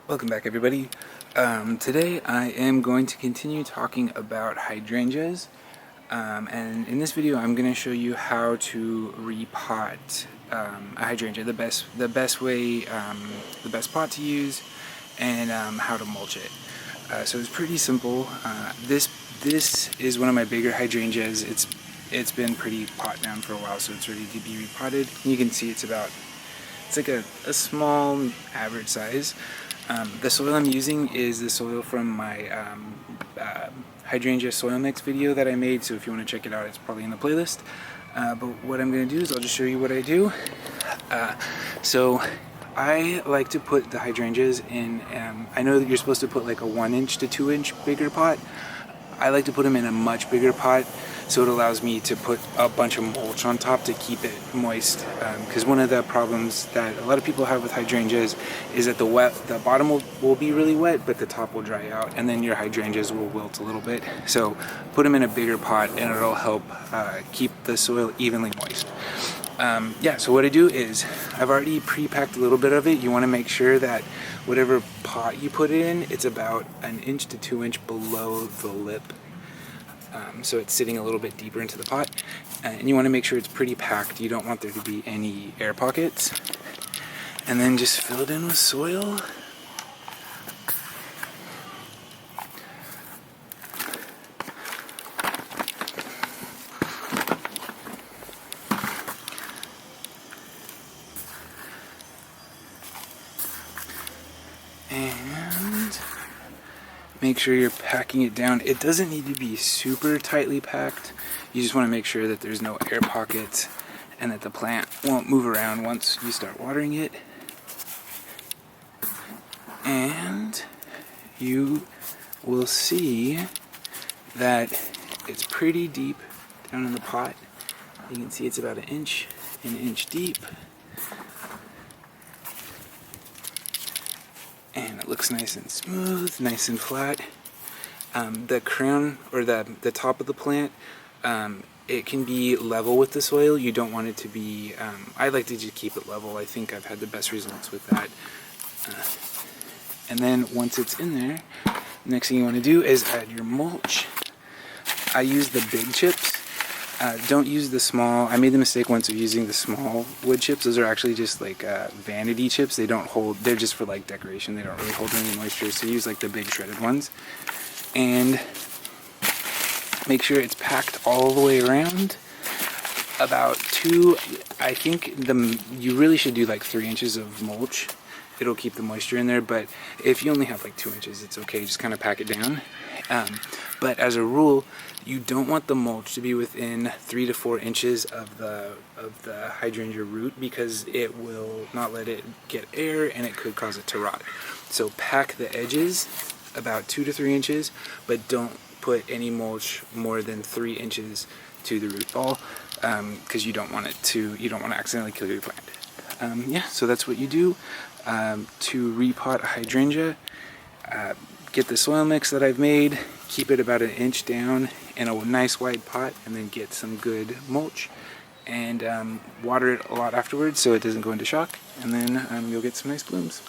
Welcome back, everybody. Today I am going to continue talking about hydrangeas, and in this video I'm going to show you how to repot a hydrangea, the best way, the best pot to use, and how to mulch it. So it's pretty simple. This is one of my bigger hydrangeas. It's been pretty pot down for a while, so it's ready to be repotted. You can see it's like a small average size. The soil I'm using is the soil from my hydrangea soil mix video that I made, so if you want to check it out, it's probably in the playlist. But what I'm going to do is I'll just show you what I do. So I like to put the hydrangeas in, I know that you're supposed to put like a 1-inch to 2-inch bigger pot. I like to put them in a much bigger pot, so it allows me to put a bunch of mulch on top to keep it moist, because one of the problems that a lot of people have with hydrangeas is that the bottom will be really wet, but the top will dry out, and then your hydrangeas will wilt a little bit. So put them in a bigger pot and it'll help keep the soil evenly moist. So what I do is I've already pre-packed a little bit of it. You want to make sure that whatever pot you put it in, it's about 1 inch to 2 inch below the lip. So it's sitting a little bit deeper into the pot, and you want to make sure it's pretty packed. You don't want there to be any air pockets. And then just fill it in with soil. And make sure you're packing it down. It doesn't need to be super tightly packed. You just want to make sure that there's no air pockets and that the plant won't move around once you start watering it. And you will see that it's pretty deep down in the pot. You can see it's about an inch deep. And it looks nice and smooth, nice and flat. The crown, or the top of the plant, it can be level with the soil. You don't want it to be, I like to just keep it level. I think I've had the best results with that. And then once it's in there, the next thing you want to do is add your mulch. I use the big chips. Don't use the small. I made the mistake once of using the small wood chips. Those are actually just like vanity chips. They don't hold, they're just for like decoration. They don't really hold any moisture, so use like the big shredded ones. And make sure it's packed all the way around. About I think you really should do like 3 inches of mulch. It'll keep the moisture in there, but if you only have like 2 inches, it's okay. Just kind of pack it down. But as a rule, you don't want the mulch to be within 3 to 4 inches of the hydrangea root, because it will not let it get air and it could cause it to rot. So pack the edges about 2 to 3 inches, but don't put any mulch more than 3 inches to the root ball, because you don't want to accidentally kill your plant. So that's what you do to repot a hydrangea. Get the soil mix that I've made, keep it about 1 inch down in a nice wide pot, and then get some good mulch and water it a lot afterwards so it doesn't go into shock, and then you'll get some nice blooms.